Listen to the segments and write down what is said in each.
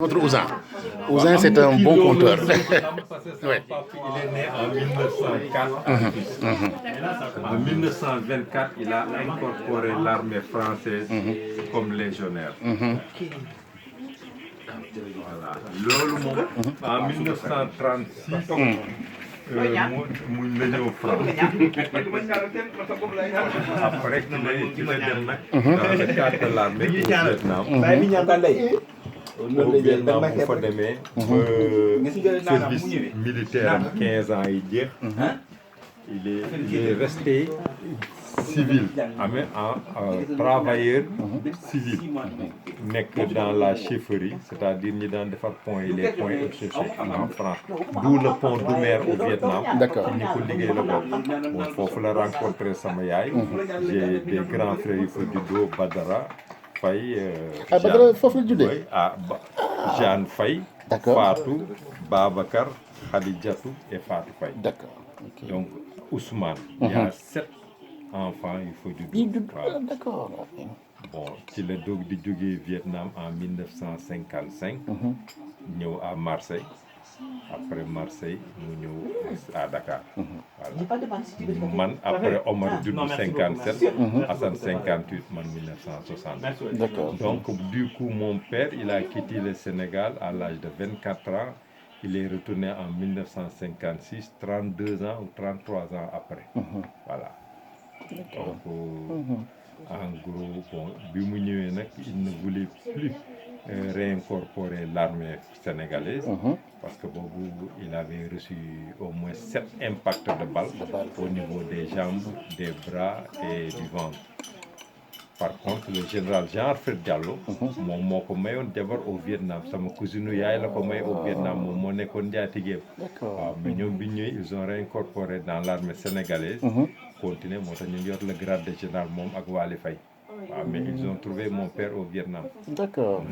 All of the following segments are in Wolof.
Notre Ousin. Ousin, c'est un bon conteur. Ouais. Il est né en 1904. En 1924, il a incorporé l'armée française comme légionnaire. Voilà. Loolu moom en 1936 mu la ñëw France. Après ci la dem nag dans le cadre de l'armée du Vietnam. Au Vietnam bu fa demee service militaire am 15 ans yi jeex. Il est resté civil, travailleur civil, nekk dans la chefferie, c'est-à-dire ñi daan defar pont yi les ponts et en France, d'où le pont Doumer au Vietnam. D'accord. ñi ko liggéey la bokk. Bon foofu la rencontré sama yaay. J'ai des grands frères yu fa juddoo Badara Faye. Badara foofu la juddee. Jeanne Faye. D'accord. Fatou Babacar Khadijatou et Fatou Faye. D'accord. Okay. Donc Ousmane. Il y a 7 enfants il faut juddoo. Waaw. D'accord. Bon ci la doog di jógee Vietnam en 1955. ñëw à Marseille. Après Marseille mu ñëw à Dakar. Voilà. Man après Omar judd 57. Hassan 58 man 1960. D'accord. Donc du coup mon père il a quitté le Sénégal à l'âge de 24 ans. Il est retourné en 1956, 32 ans ou 33 ans après. Voilà. Donc, en gros, bon, bi mu ñëwee nag il ne voulait plus réincorporer l'armée sénégalaise parce que boobu il avait reçu au moins 7 impacts de balles au niveau des jambes, des bras et du ventre. Par contre le général Jean-Alfred Diallo moom moo ko mayoon jabar au Vietnam sama cousine yaay la ko may au Vietnam moom moo nekkoon njaatigeem. Waaw mais ñoom bi ñëwee ils ont réincorporé dans l'armée sénégalaise. Continué moo tax ñu yor le grade de général moom ak Wali Faye. Waaw mais ils ont trouvé mon père au Vietnam. D'accord.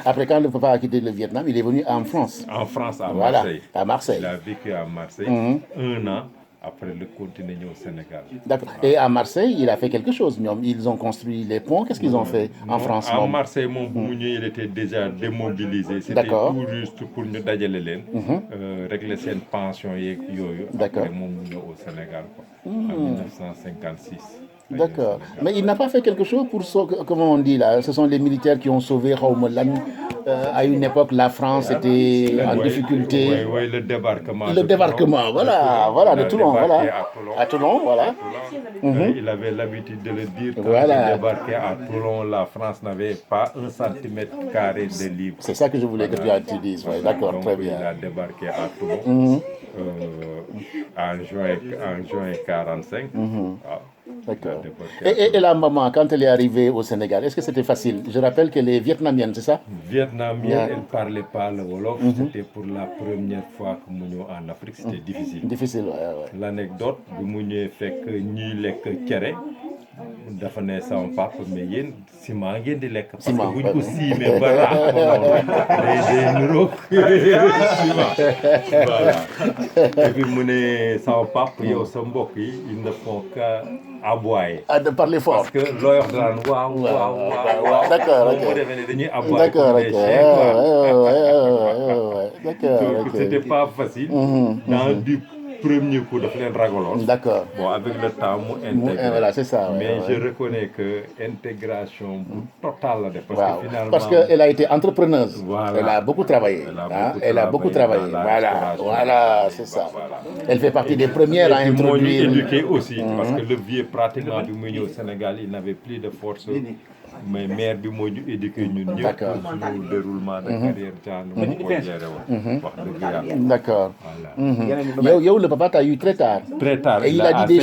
Après quand le papa a quitté le Vietnam, il est venu en France. En France à Voilà, Marseille. à Marseille. Il a vécu à Marseille 1 an. Après le continuer au Sénégal. D'accord. Et à Marseille, il a fait quelque chose. Ils ont construit les ponts. Qu'est-ce qu'ils ont fait en France? À Marseille, il était déjà démobilisé. C'était tout juste pour nous d'aller régler ses pensions. D'accord. Après, au Sénégal en 1956. D'accord. Mais il n'a pas fait quelque chose pour, comment on dit là, ce sont les militaires qui ont sauvé Raoul. À une époque, la France était en difficulté. Oui, le débarquement. Le débarquement, voilà, de Toulon, voilà. À Toulon, voilà. Il avait l'habitude de le dire. Quand il débarquait à Toulon, la France n'avait pas 1 centimètre carré de libre. C'est ça que je voulais que tu dises. Ouais, d'accord, très bien. Il a débarqué à Toulon en juin 45. D'accord. Et la maman, quand elle est arrivée au Sénégal, est-ce que c'était facile? Je rappelle qu'elle est vietnamienne, c'est ça? Vietnamienne, elle ne parlait pas le Wolof. C'était pour la première fois que nous sommes en Afrique, c'était difficile. Difficile, ouais. L'anecdote, nous fait que nous lekk cere dafa ne sama papa mais yéen ciment ngeen di lekk. Parce que buñ ko siimee ba raax ko noonu day niroog ciment. Voilà. Et puis mu ne sama papa yow sa mbokk yi ils ne font qu'aboyer. De parler fort. Parce que looy wax daan waaw. D'accord, ok. Boo defee ne dañuy aboyer. D'accord, comme des chiens, ouais. D'accord. Donc c'était pas facile. Dans du premier coup de leen ragaloon. D'accord. Bon, avec le temps, mu intégré. Voilà, c'est ça. Mais je reconnais que intégration totale la def. Parce que finalement. Parce qu'elle a été entrepreneuse. Voilà. Elle a beaucoup travaillé. Elle a beaucoup travaillé. Voilà, c'est ça. Voilà. Elle fait partie des premières à introduire. Éduqué aussi. Parce que le vieux, pratiquement, du milieu au Sénégal, il n'avait plus de force. Mais mère bi moo ñu éduqué ñun ñëpp suñu déroulement de carrière jàng moo ko géré woon wax dëgg yàlla. D'accord. Yow le papa t'a eu très tard. Très tard. Et il a dit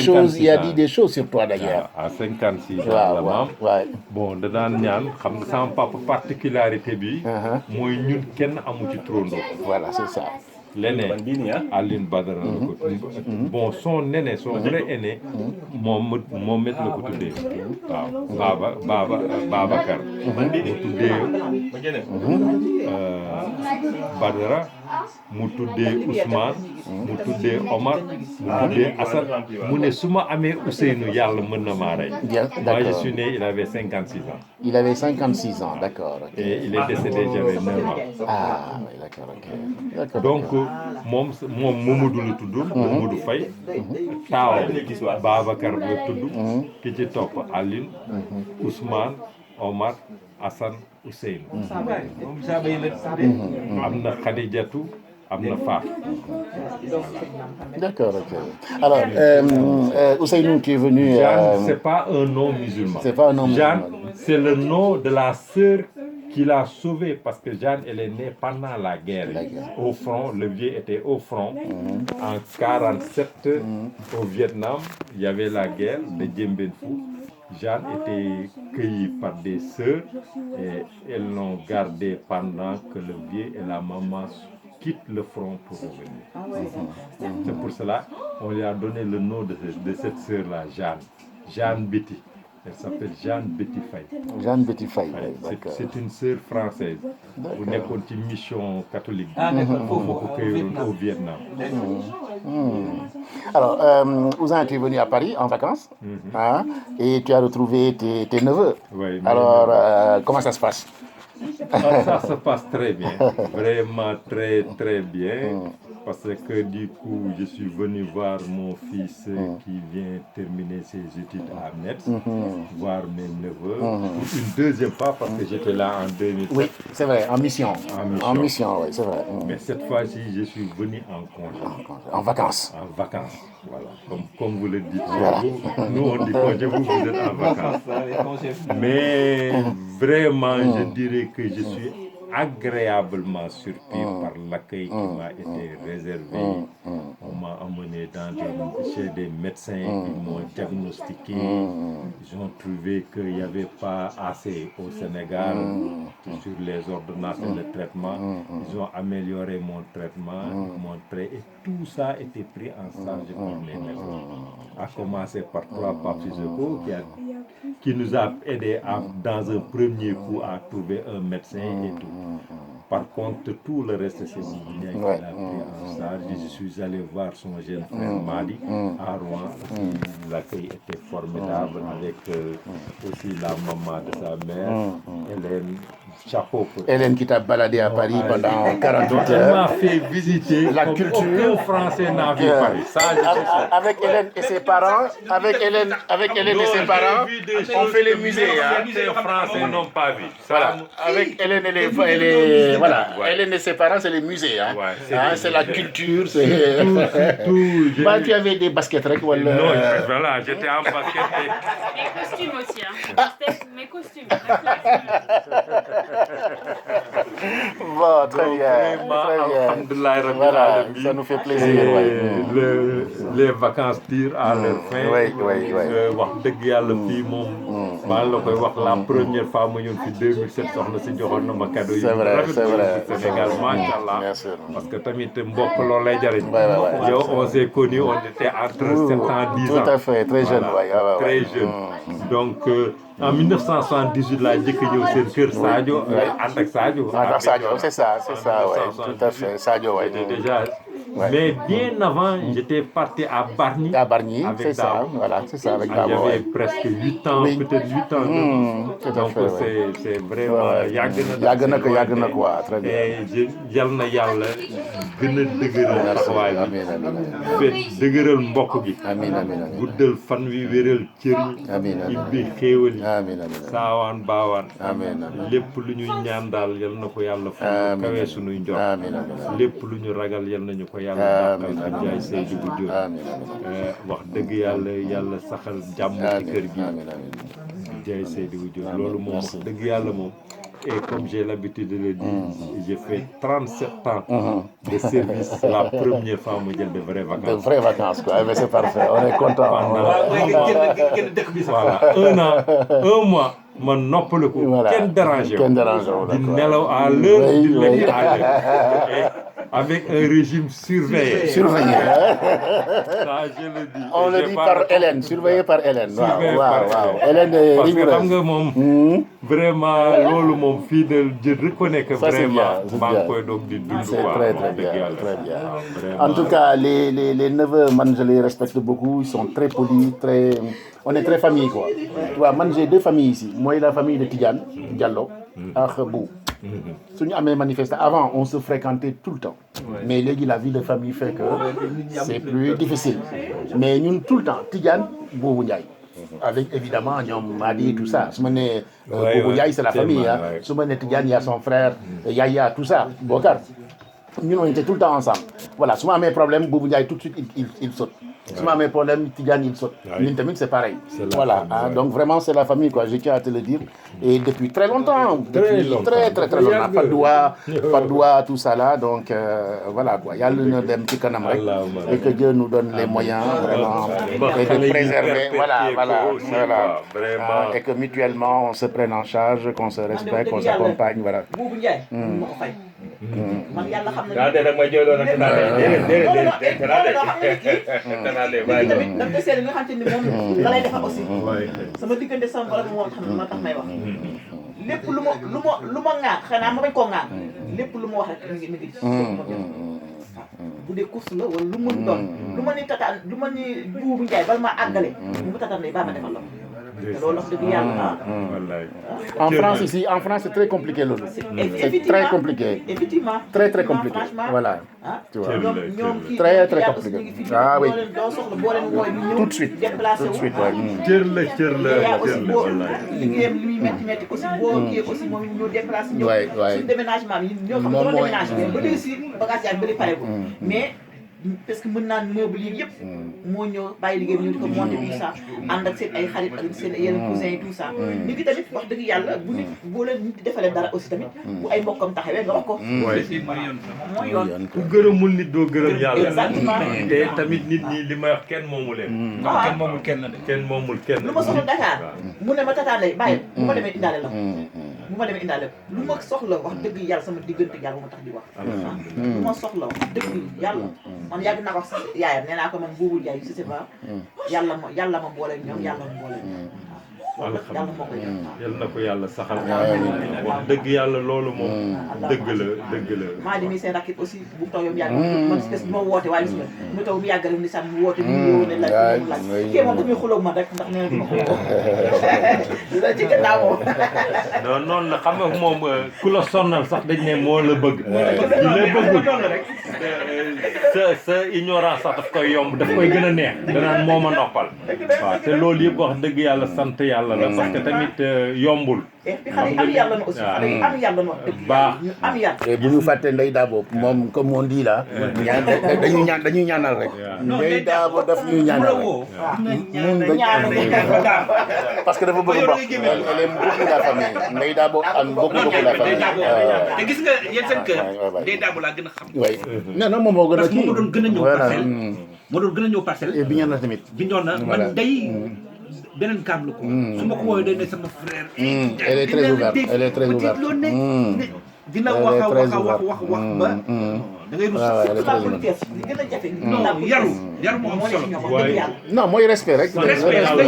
des choses sur toi d'ailleurs. À 56 ans la maam. Bon da daan ñaan xam nga sama papa particularité bi mooy ñun kenn amu ci trondo. Voilà, c'est ça. L'aîné Aline Badara la ko bon son aîné son vrai aîné Mohamed la ko tuddee Babacar mu tuddee Badara mu tuddee Ousmane mu tuddee Omar mu tuddee Assane mu ne su ma amee Ousseynou yàlla mën na maa rey. Bien, Moi je d'accord. suis né il avait 56 ans Il avait 56 ans, d'accord. Ok. et il est décédé j'avais 9 ans. Ah, oui, d'accord, ok. D'accord. Donc moom Mamadou la tudd Mamadou Faye taaw Babacar la tudd ki ci topp Aline Ousmane Omar Assane Ousseynou am na Khadijatou am na Fatou. D'accord, ok. Alors, Ousseynou, tu es venu... Jeanne, c'est pas un nom musulman. C'est pas un nom Jeanne, musulman. c'est le nom de la sœur qui l'a sauvée parce que Jeanne, elle est née pendant la guerre. Au front, le vieux était au front. En 47, au Vietnam, il y avait la guerre de Dien Bien Phu. Jeanne était cueillie par des sœurs et elles l'ont gardée pendant que le vieux et la maman quittent le front pour revenir. C'est pour cela qu'on lui a donné le nom de cette sœur-là, Jeanne. Jeanne Betty. Elle s'appelle Jeanne Betty Faye. Jeanne Betty Faye, Ouais, d'accord. c'est une sœur française. D'accord. Bu nekkoon ci mission catholique. Moo ko cueilliroon au Vietnam. Alors, Ouzin, tu es venu à Paris en vacances hein, et tu as retrouvé tes neveux. Oui, Alors, comment ça se passe? Ça se passe très bien, vraiment très très bien, parce que du coup je suis venu voir mon fils qui vient terminer ses études à Metz, voir mes neveux pour une deuxième fois parce que j'étais là en 2007. Oui, c'est vrai, en mission. En mission. Oui, c'est vrai. Mais cette fois-ci je suis venu en congé. En vacances. En vacances, voilà, comme vous le dites. Voilà. Nous on dit congé, vous êtes en vacances. Mais vraiment, je dirais que je suis agréablement surpris par l'accueil qui m'a été réservé. On m'a emmené chez des médecins qui m'ont diagnostiqué. Ils ont trouvé qu'il n'y avait pas assez au Sénégal sur les ordonnances et le traitement. Ils ont amélioré mon traitement, et tout ça a été pris en charge par les médecins. À commencer par Pape Sissoko qui nous a aidé dans un premier coup à trouver un médecin et tout. Par contre, tout le reste, c'est Mounia qui l'a pris en charge. Je suis allé voir son jeune frère Mali à Rouen. L'accueil était formidable avec aussi la maman de sa mère, Hélène. Chapeau pour Hélène qui t'a baladé à Paris pendant 48 heures. Elle m'a fait visiter la culture. Aucun Français n'a vu Paris. Ça, avec Hélène et ses parents, et ses parents, on fait les musées. Les Français n'ont pas vu. Voilà. Avec Hélène Hélène et ses parents, c'est les musées. C'est la culture. Tu avais des baskets rek wala... Non, voilà, j'étais en basket. Mes costumes aussi. Mes costumes. Bon, très bien. Voilà, ça nous fait plaisir. Les vacances tirent à leur fin. Wax dëgg yàlla fii moom maa la koy wax la première fois ma ñëw fi 2007 soxna si joxoon na ma cadeau yi. C'est vrai. Sénégal macha allah. Parce que tamit mbokk loolu lay jariñ. Yow on s'est connus, on était entre 7 ans 10 ans. Tout à fait, très jeune. Très jeune. Donc en 1978 laa njëkk a ñëw seen kër Sadio ànd ak Sadio. C'est ça, tout à fait, Sadio, déjà. Mais bien avant, j'étais parti à Bargny. À Bargny, c'est ça, avec Dabo. J'avais presque 8 ans, peut-être 8 ans. Donc c'est vraiment yàgg na quoi, très bien. Et yal na yàlla gën a dëgëral taxawaay bi. Dëgëral mbokk gi. Guddal fan wi wéral cër yi. Ibbi xéewal yi. Saawaan baawaan. Lépp lu ñu ñaan daal yal na ko yàlla fu kawee sunuy njort. Lépp lu ñu ragal yal nañu ko yàlla dàqal ak jaay Seydou bu Diop. Wax dëgg yàlla saxal jàmm ci kër gi. Jaay Seydou bu Diop loolu moom wax dëgg yàlla moom. Et comme j'ai l'habitude de le dire, j'ai fait 37 ans de service. La première fois où j'ai de vraies vacances. De vraies vacances, quoi. Mais c'est parfait, on est content. Voilà, un mois, ma noppalu ko. Kenn dérangé wu. Kenn dérangé wu, di nelaw à l'heure, di lekk à l'heure. avec un régime surveillé. Surveillé. Ça, je le dis. On le J'ai dit pas par de- Hélène, surveillé par Hélène. Surveillé Waaw, par waaw, waaw. Hélène. Hélène est Parce que xam rigoureuse. nga moom vraiment loolu moom fii de je reconnais que Ça, c'est vraiment bien, c'est maa ngi bien. koy doog di dund C'est quoi, très wax très dëgg bien, yàlla. très bien. waaw, vraiment. En tout cas, les neveux, man, je les respecte beaucoup. Ils sont très polis, très... On est très famille, quoi. Tu vois, man, j'ai 2 familles ici. Moi, la famille de Tidiane, Diallo, et Bou. Suñu amee manifesté avant, on se fréquentait tout le temps. Mais léegi la vie de famille fait que c'est plus difficile. Mais ñun tout le temps, Tidiane, Boubou Ndiaye. Avec évidemment ñoom Madi tout ça. Su ma nee Boubou Ndiaye, c'est la famille. Hein. ouais. Su ma nee Tidiane, il y a son frère, Yaya, tout ça, Bokar. Nous, on était tout le temps ensemble. Voilà, si on a un problème, Boubou Ndiaye, tout de suite, il saute. Si on a un problème, Tidiane, il saute. Nous, c'est pareil. C'est la Voilà, famille, hein, ouais. donc vraiment, c'est la famille, quoi. Je tiens à te le dire. Et depuis très longtemps. Depuis longtemps. très longtemps. Padoua, tout ça là. Donc, voilà, quoi. Il y a le dem qui kanam rek. Et que Dieu nous donne les moyens, vraiment, et de préserver. Voilà. Vraiment. Et que mutuellement, on se prenne en charge, qu'on se respecte, qu'on s'accompagne, voilà. Boubou Ndiaye. ma ko fay. man yàlla xam na daa dee rek ma jooyloo nag non non bàyyi tamit daf de seede nga xam te ni moom la lay defal aussi sama diggante sama borom moo xam ne moo tax may wax lépp lu ma ŋaan xanaa ma bañ koo ŋaan lépp lu ma wax rek mi ngi bu dee course la wala lu mu doon lu ma ni tataan lu ma ni Boubou Ndiaye bala maa àggale bu ma tataan ne baa ma defal la te loolu wax dëgg yàlla En France ici, en France c'est très compliqué Lolo. C'est très compliqué. Effectivement. Très compliqué. Voilà. Tu vois. Très compliqué. Ah oui. Tout de suite. cër la liggéeyam li muy métti aussi boo kii aussi moom ñoo déplacé ñëw waay suñu déménagement bi ñoo xam doon déménagé ba léegi si bagage yaa bëri pare ko mais parce que mën naa meuble yi yëpp moo ñëw bàyyi liggéey ñëw di ko monté tout ça ànd ak seen ay xarit ak seen yeneen cousins yi tout ça nit ki tamit wax dëgg yàlla bu nit boo leen nit di defalee dara aussi tamit bu ay mbokkam taxawee nga wax ko mooy yoon ku gërëmul nit doo gërëm yàlla. Exactement. te tamit nit ñi li may wax kenn moomu leen. kenn moomul kenn de. kenn moomul kenn. lu ma soxla Dakar mu ne ma tataan lay bàyyi bu ma demee indaale la bu ma demee indaale lu ma soxla wax dëgg yàlla sama diggante yàlla bu ma tax di wax lu ma soxla wax dëgg yàlla man yàgg naa ko wax yaayam nee naa ko man Boubou Ndiaye je sais pas yàlla ma boole ñoom yàlla ma boole yàlla moo koy yal na ko yàlla saxal. wax dëgg yàlla loolu moom dëgg la. maa di mi seen rakit aussi bu mu taw yow mu yàgg man bés bu ma woote waaye gis nga mu taw mu yàgg rek ni sax mu woote mu ñëw ne laaj kii moom dañuy xulóog man rek ndax nee na duma ko dina ci gannaaw moom non noonu la xam nga moom ku la sonnal sax dañ ne moo la bëgg. di la bëggul rek. sa ignorance sax daf koy yomb daf koy gën a neex. danaan moo ma noppal. waaw te loolu yëpp wax dëgg yàlla sant yàlla la parce que tamit yombul. et puis xale yi am yàlla na aussi xale yi am yàlla na wax dëgg baax ñu am yàlla. Et bu ñu fàtte Ndeye Dabo moom comme on dit là. dañuy ñaanal rek. Ndeye Dabo daf ñuy ñaanal rek. Parce que dafa bëgg bokk. Elle aime beaucoup la famille. Ndeye Dabo aime beaucoup la famille. te gis nga yéen seen kër Ndeye Dabo laa gën a xam. oui non moom moo gën a parce que kii. moo doon gën a ñëw Voilà. parcelle. moo doon gën a ñëw parcelle. Et bi ñaan na tamit. bindoon na Voilà. man day beneen kaam la ko. su ma ko woowee day ne sama frère. Elle est très ouverte. Elle est très ouverte. dina Elle wax est a très wax a wax ouverte. wax ba. da ngay rus. Elle est la très ouverte. politesse li gën a jafe. non yaru moo am solo. dëgg yàlla. Non mooy respect rek. respect nga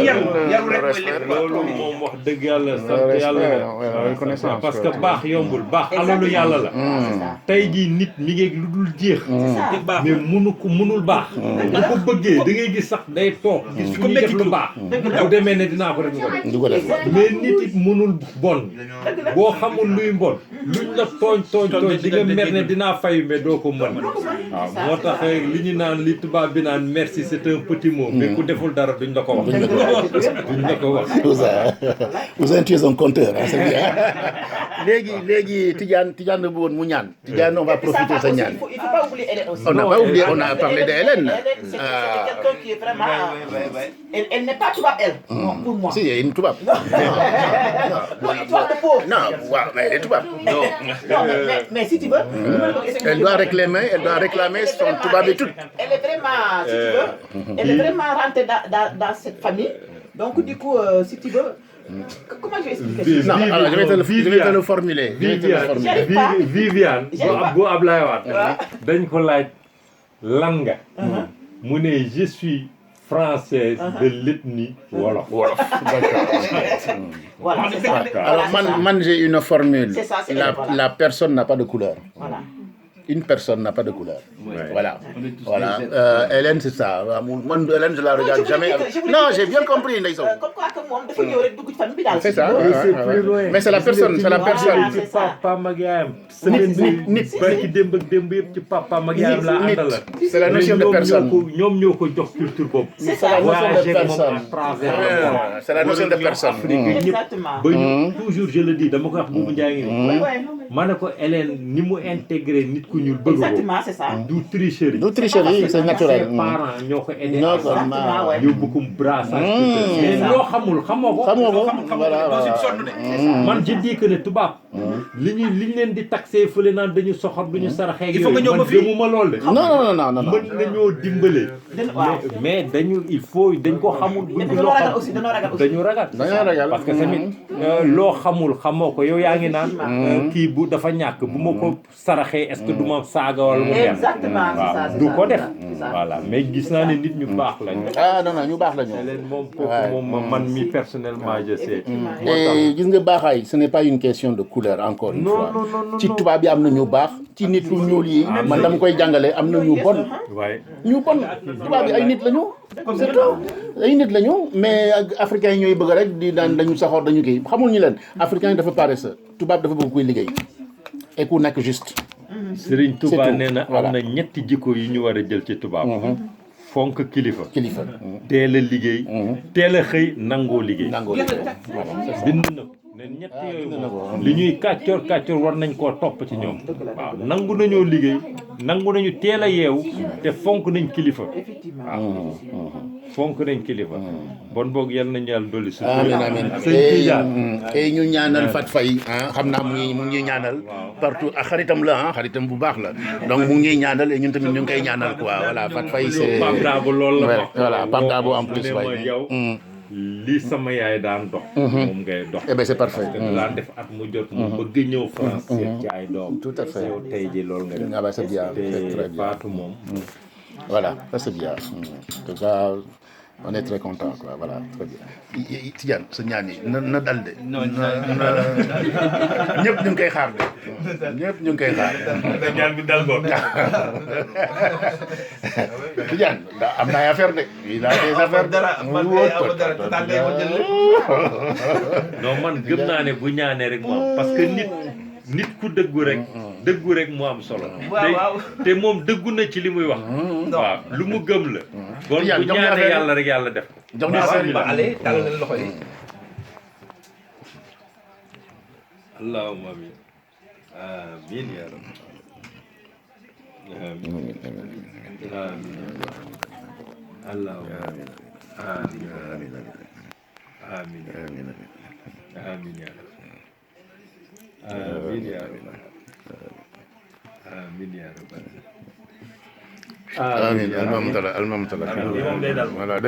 yaru rek mooy lépp. loolu moom wax dëgg yàlla sant yàlla la. reconnaissance parce que baax yombul baax alalu yàlla la. tey jii nit mi ngi lu dul jeex. te baax mais mënul baax. bu ko bëggee da ngay gis sax day toog. gis ko def lu baax. bu demee ne dinaa ko def du ko def. mais nit it mënul bon. boo xamul luy mbon. luñ la tooñ di nga mer ne dinaa fayu mais doo ko mën. waaw moo tax li ñu naan li tubaab bi naan merci c'est un petit mot. mais ku deful dara duñ la ko wax. duñ la ko wax. Ouzin tu es un conteur hein, c'est bien. léegi Tidiane la bëggoon mu ñaan. Tidiane on va profiter sa ñaan. Il faut pas oublier Hélène aussi. On n'a pas oublié, on a parlé de Hélène. C'est quelqu'un qui est vraiment. Elle n'est pas tubaab elle. Non pour moi. Si, il y a une tubaab. Toi le pauvre. Non, waaw, mais elle est tubaab. Non, mais si tu veux. Elle doit réclamer son tubaab et tout. Elle est vraiment, si tu veux, elle est vraiment rentrée dans cette famille. Donc du coup, si tu veux, Comment je vais expliquer ça? Non, alors je vais te le formuler. Je vais te le formuler. Viviane bu Ablaye Wade dañ ko laaj lan nga mu ne je suis française de l'ethnie wolof. Voilà, c'est ça. Alors man j'ai une formule. C'est ça, c'est La personne n'a pas de couleur. Voilà. Une personne n'a pas de couleur. Ouais. Voilà. Voilà. Hélène, c'est ça. Moi, Hélène, je la regarde jamais. Non, j'ai bien compris, Ndeysaan. Comme quoi que moom dafa ñëw rek dugg ci famille bi daal. C'est ça. C'est plus loin. Mais c'est la personne, c'est la personne. ci papa mag yaayam. semaine bi barki démb ak démb yëpp ci papa mag yaayam laa àndal la. C'est la notion de personne. ñoom ñoo ko jox culture boobu. C'est ça. C'est la notion de personne. C'est la notion de personne. Exactement. ba ñu toujours je le dis dama ko wax Boubou Ndiaye ngi ma ne ko Hélène ni mu intégré nit ku ñuul bëgg ko. Exactement, c'est ça. du tricherie. Du tricherie, c'est naturel. Ses parents ñoo ko aidé. Exactement, ouais. yóbbu ko brassage culturel. mais loo xamul xamoo ko. Xamoo ko. Voilà. man je dis que ne tubaab. li ñu leen di taxé fële naan dañu soxor duñu saraxee ak Il faut nga ñëw ba man fii. gëmuma lool de. Non. mën nañoo dimbale. waaw. mais dañu il faut dañ ko xamul. buñ dañoo ragal aussi dañoo ragal aussi. dañu ragal. Dañoo ragal. parce que tamit loo xamul xamoo ko yow yaa ngi naan kii bu dafa ñàkk bu ma ko saraxee est-ce que du ma saaga wala mu mer. Exactement, c'est ça, waaw c'est du ça, ko def. c'est ça. voilà mais gis naa ne nit ñu baax lañu. Ah non, ñu baax la ñu. leen moom kooku moom man mi personnellement je sais. Et gis nga baaxaay ce n'est pas une question de couleur encore une fois. ci tubaab yi am na ñu baax ci nit lu ñuul yi man dama koy jàngale am na ñu bon. waaye ñu bon tubaab yi ay nit lañu. c'est tout ay nit lañu mais africains yi ñooy bëgg rek di daan dañu saxoor dañu kii xamul ñu leen africain yi dafa paresseux tubaab dafa bëgg kuy liggéey et ku nekk juste. Serigne Touba C'est tout. nee na Voilà. am na ñetti jikko yu ñu war a jël ci tubaab. fonk kilifa. kilifa. teel a liggéey. teel a xëy nangoo liggéey. nangoo liggéey. bind na ko ne ñett yooyu moom li ñuy kàccoor war nañ koo topp ci ñoom. waaw nangu nañoo liggéey nangu nañu teel a yeewu te fonk nañ kilifa. Effectivement. waaw fonk nañ kilifa. bon boog yal nañu yàlla dolli suñu. amiin sëñ Tidiane. et ñu ñaanal Fat Faye xam naa mu ngi ñuy ñaanal partout ak xaritam la xaritam bu baax la donc mu ngi ñuy ñaanal et ñun tamit ñu ngi koy ñaanal quoi voilà Fat Faye c'est Pape Dabo loolu la wax. voilà Pape Dabo en plus ne ma yow li sama yaay daan dox. moom ngay dox. eh ben c'est parfait. parce que daan def at mu jot mu bëgg ñëw France seet ci ay doom. Tout à fait. yow tey ji loolu nga def. Ah bah c'est bien, c'est très te bien. Fatou moom. Voilà, ça c'est bien. En tout cas, on est très content quoi. Voilà, très bien. Tidiane sa ñaan yi na dal de. ñëpp ñu ngi koy xaar de. ñëpp ñu ngi koy xaar. ñaan bi dal ko. Tidiane am na ay affaire de. il a des affaires dara man de amul dara tàngay ma jël lépp. non man gëm naa ne bu ñaanee rek mu am parce que nit ku dëggu rek moo am solo. waaw. te moom dëggu na ci li muy wax. waaw lu mu gëm la. bon bu Tidiane, jox ñu ñaanee affaire yi. yàlla rek yàlla def ko. jox ñu affaire yi. ba allez tàllal leen loxo yi. allahumma amin amin ya rabbi amin amin allahumma amin amin amin amin ya rabbi amin ya rabbi amin ya rabbi Amiin alhamdulilah alhamdulilah. moom day dal. Voilà.